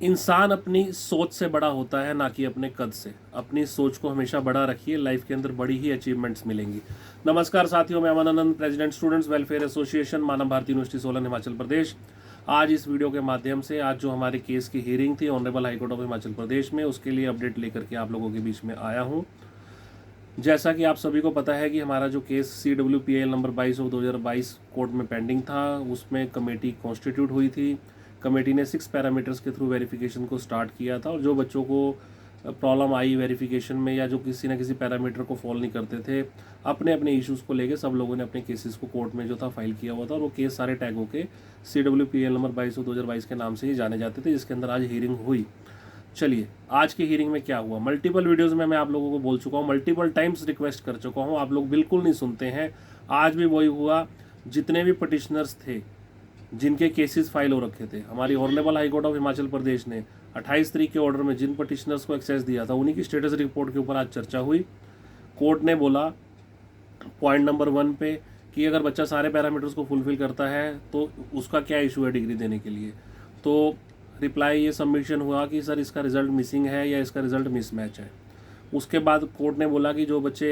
इंसान अपनी सोच से बड़ा होता है, ना कि अपने कद से। अपनी सोच को हमेशा बड़ा रखिए, लाइफ के अंदर बड़ी ही अचीवमेंट्स मिलेंगी। नमस्कार साथियों, मैं अमन, प्रेसिडेंट स्टूडेंट्स वेलफेयर एसोसिएशन, मानव भारती यूनिवर्सिटी सोलन, हिमाचल प्रदेश। आज इस वीडियो के माध्यम से आज जो हमारे केस की हियरिंग थी ऑनरेबल हाईकोर्ट ऑफ हिमाचल प्रदेश में, उसके लिए अपडेट लेकर के आप लोगों के बीच में आया हूँ। जैसा कि आप सभी को पता है कि हमारा जो केस CWPL नंबर 22/2022 कोर्ट में पेंडिंग था, उसमें कमेटी कॉन्स्टिट्यूट हुई थी। कमेटी ने 6 पैरामीटर्स के थ्रू वेरिफिकेशन को स्टार्ट किया था, और जो बच्चों को प्रॉब्लम आई वेरिफिकेशन में या जो किसी ना किसी पैरामीटर को फॉलो नहीं करते थे, अपने अपने इश्यूज़ को लेके सब लोगों ने अपने केसेस को कोर्ट में जो था फाइल किया हुआ था, और वो केस सारे टैग होके CWPL नंबर 22/2022 के नाम से ही जाने जाते थे, जिसके अंदर आज हियरिंग हुई। चलिए, आज की हियरिंग में क्या हुआ। मल्टीपल वीडियोस में मैं आप लोगों को बोल चुका हूँ, मल्टीपल टाइम्स रिक्वेस्ट कर चुका हूँ, आप लोग बिल्कुल नहीं सुनते हैं। आज भी वही हुआ। जितने भी पटिशनर्स थे जिनके केसेस फाइल हो रखे थे, हमारी honourable high court of Himachal Pradesh ने 28 तारीख के ऑर्डर में जिन पटिशनर्स को एक्सेस दिया था, उन्हीं की स्टेटस रिपोर्ट के ऊपर आज चर्चा हुई। कोर्ट ने बोला पॉइंट नंबर 1 पे कि अगर बच्चा सारे पैरामीटर्स को फुलफिल करता है तो उसका क्या इशू है डिग्री देने के लिए। तो रिप्लाई ये सबमिशन हुआ कि सर इसका रिज़ल्ट मिसिंग है या इसका रिज़ल्ट मिसमैच है। उसके बाद कोर्ट ने बोला कि जो बच्चे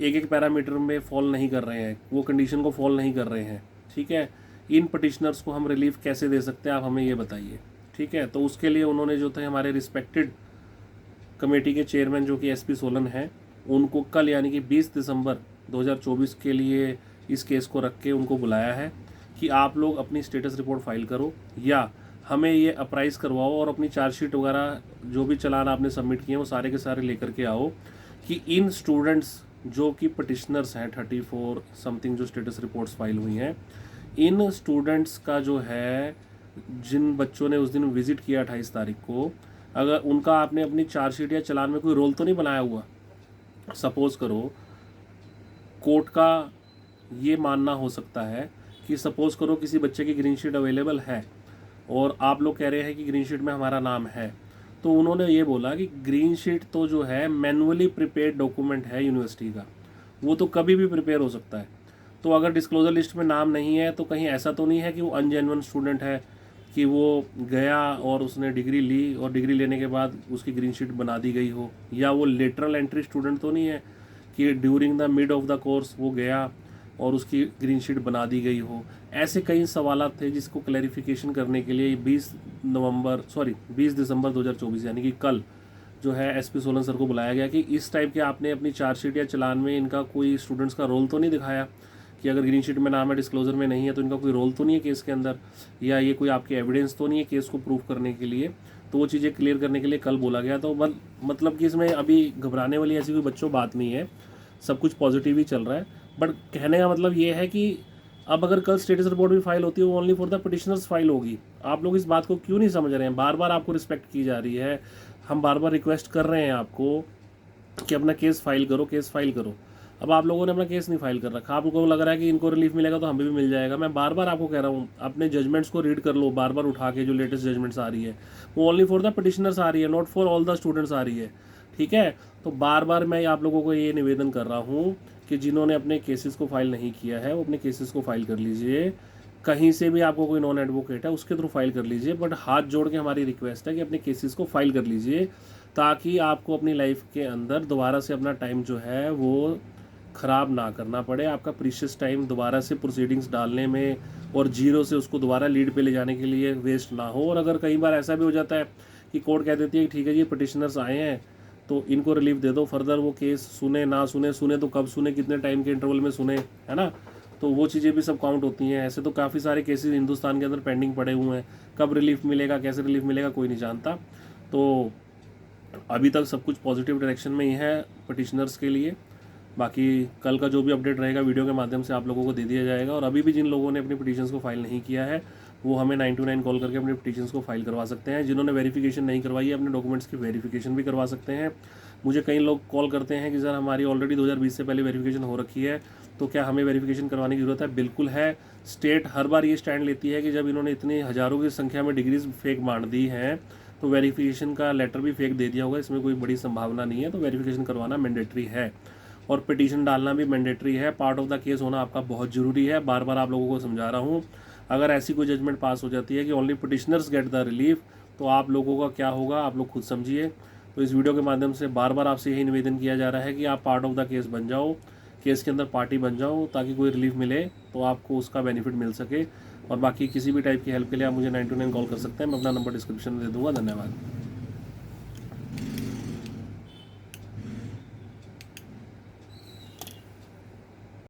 एक एक पैरामीटर में फॉल नहीं कर रहे हैं, वो कंडीशन को फॉल नहीं कर रहे हैं, ठीक है, इन पटिशनर्स को हम रिलीफ कैसे दे सकते हैं, आप हमें ये बताइए। ठीक है, तो उसके लिए उन्होंने जो थे हमारे रिस्पेक्टेड कमेटी के चेयरमैन जो कि SP सोलन हैं, उनको कल यानी कि 20 दिसंबर 2024 के लिए इस केस को रख के उनको बुलाया है कि आप लोग अपनी स्टेटस रिपोर्ट फाइल करो या हमें ये अप्राइज करवाओ, और अपनी चार्जशीट वगैरह जो भी चालान आपने सबमिट किए वो सारे के सारे लेकर के आओ कि इन स्टूडेंट्स जो कि पटिशनर्स हैं 34 समथिंग जो स्टेटस रिपोर्ट्स फाइल हुई हैं, इन स्टूडेंट्स का जो है, जिन बच्चों ने उस दिन विजिट किया 28 तारीख को, अगर उनका आपने अपनी चार्जशीट या चालान में कोई रोल तो नहीं बनाया हुआ। सपोज करो कोर्ट का ये मानना हो सकता है कि सपोज करो किसी बच्चे की ग्रीन शीट अवेलेबल है और आप लोग कह रहे हैं कि ग्रीन शीट में हमारा नाम है, तो उन्होंने ये बोला कि ग्रीन शीट तो जो है मैनुअली प्रिपेयर्ड डॉक्यूमेंट है यूनिवर्सिटी का, वो तो कभी भी प्रिपेयर हो सकता है। तो अगर डिस्क्लोजर लिस्ट में नाम नहीं है तो कहीं ऐसा तो नहीं है कि वो अनजेन्युइन स्टूडेंट है, कि वो गया और उसने डिग्री ली और डिग्री लेने के बाद उसकी ग्रीन शीट बना दी गई हो, या वो लेटरल एंट्री स्टूडेंट तो नहीं है कि during the mid of the course वो गया और उसकी ग्रीन शीट बना दी गई हो। ऐसे कई सवाल थे जिसको क्लैरिफिकेशन करने के लिए 20 दिसंबर 2024 यानी कि कल जो है SP सोलन सर को बुलाया गया कि इस टाइप के आपने अपनी चार्जशीट या चालान में इनका कोई स्टूडेंट्स का रोल तो नहीं दिखाया, कि अगर ग्रीन शीट में नाम है डिस्क्लोजर में नहीं है तो इनका कोई रोल तो नहीं है केस के अंदर, या ये कोई आपके एविडेंस तो नहीं है केस को प्रूव करने के लिए। तो वो चीज़ें क्लियर करने के लिए कल बोला गया। तो मतलब कि इसमें अभी घबराने वाली ऐसी कोई बच्चों बात नहीं है, सब कुछ पॉजिटिव ही चल रहा है। बट कहने का मतलब ये है कि अब अगर कल स्टेटस रिपोर्ट भी फाइल होती है, वो only for the petitioners file होगी। आप लोग इस बात को क्यों नहीं समझ रहे हैं। बार बार आपको रिस्पेक्ट की जा रही है, हम बार बार रिक्वेस्ट कर रहे हैं आपको कि अपना केस फाइल करो, केस फाइल करो। अब आप लोगों ने अपना केस नहीं फाइल कर रखा, आप लोगों को लग रहा है कि इनको रिलीफ मिलेगा तो हमें भी मिल जाएगा। मैं बार बार आपको कह रहा हूँ अपने जजमेंट्स को रीड कर लो, बार बार उठा के जो लेटेस्ट जजमेंट्स आ रही है वो ओनली फॉर द पिटिशनर्स आ रही है, not for all the students आ रही है। ठीक है, तो बार बार मैं आप लोगों को ये निवेदन कर रहा हूँ कि जिन्होंने अपने केसेस को फाइल नहीं किया है वो अपने केसेस को फाइल कर लीजिए। कहीं से भी आपको कोई नॉन एडवोकेट है उसके थ्रू फाइल कर लीजिए, बट हाथ जोड़ के हमारी रिक्वेस्ट है कि अपने केसेस को फाइल कर लीजिए, ताकि आपको अपनी लाइफ के अंदर दोबारा से अपना टाइम जो है वो ख़राब ना करना पड़े। आपका प्रीशियस टाइम दोबारा से प्रोसीडिंग्स डालने में और जीरो से उसको दोबारा लीड पे ले जाने के लिए वेस्ट ना हो। और अगर कई बार ऐसा भी हो जाता है कि कोर्ट कह देती है ठीक है जी पटिशनर्स आए हैं तो इनको रिलीफ दे दो, फर्दर वो केस सुने ना सुने तो कब सुने, कितने टाइम के इंटरवल में सुने, है ना, तो वो चीज़ें भी सब काउंट होती हैं। ऐसे तो काफ़ी सारे केसेस हिंदुस्तान के अंदर पेंडिंग पड़े हुए हैं, कब रिलीफ मिलेगा, कैसे रिलीफ मिलेगा, कोई नहीं जानता। तो अभी तक सब कुछ पॉजिटिव डायरेक्शन में ही है पटिशनर्स के लिए। बाकी कल का जो भी अपडेट रहेगा वीडियो के माध्यम से आप लोगों को दे दिया जाएगा। और अभी भी जिन लोगों ने अपनी पिटीशंस को फाइल नहीं किया है वो हमें 929 कॉल करके अपनी पिटीशंस को फाइल करवा सकते हैं। जिन्होंने वेरिफिकेशन नहीं करवाई है अपने डॉक्यूमेंट्स की वेरिफिकेशन भी करवा सकते हैं। मुझे कई लोग कॉल करते हैं कि सर हमारी ऑलरेडी 2020 से पहले वेरिफिकेशन हो रखी है, तो क्या हमें वेरिफिकेशन करवाने की ज़रूरत है। बिल्कुल है। स्टेट हर बार ये स्टैंड लेती है कि जब इन्होंने इतनी हज़ारों की संख्या में डिग्रीज फेक बांट दी हैं तो वेरिफिकेशन का लेटर भी फेक दे दिया होगा, इसमें कोई बड़ी संभावना नहीं है। तो वेरिफिकेशन करवाना मैंडेटरी है और पिटीशन डालना भी मैंडेटरी है। पार्ट ऑफ द केस होना आपका बहुत ज़रूरी है। बार बार आप लोगों को समझा रहा हूँ, अगर ऐसी कोई जजमेंट पास हो जाती है कि only petitioners get the relief, तो आप लोगों का क्या होगा आप लोग खुद समझिए। तो इस वीडियो के माध्यम से बार बार आपसे यही निवेदन किया जा रहा है कि आप पार्ट ऑफ द केस बन जाओ, केस के अंदर पार्टी बन जाओ, ताकि कोई रिलीफ मिले तो आपको उसका बेनिफिट मिल सके। और बाकी किसी भी टाइप की हेल्प के लिए आप मुझे 929 कॉल कर सकते हैं, मैं अपना नंबर डिस्क्रिप्शन में दे दूँगा। धन्यवाद।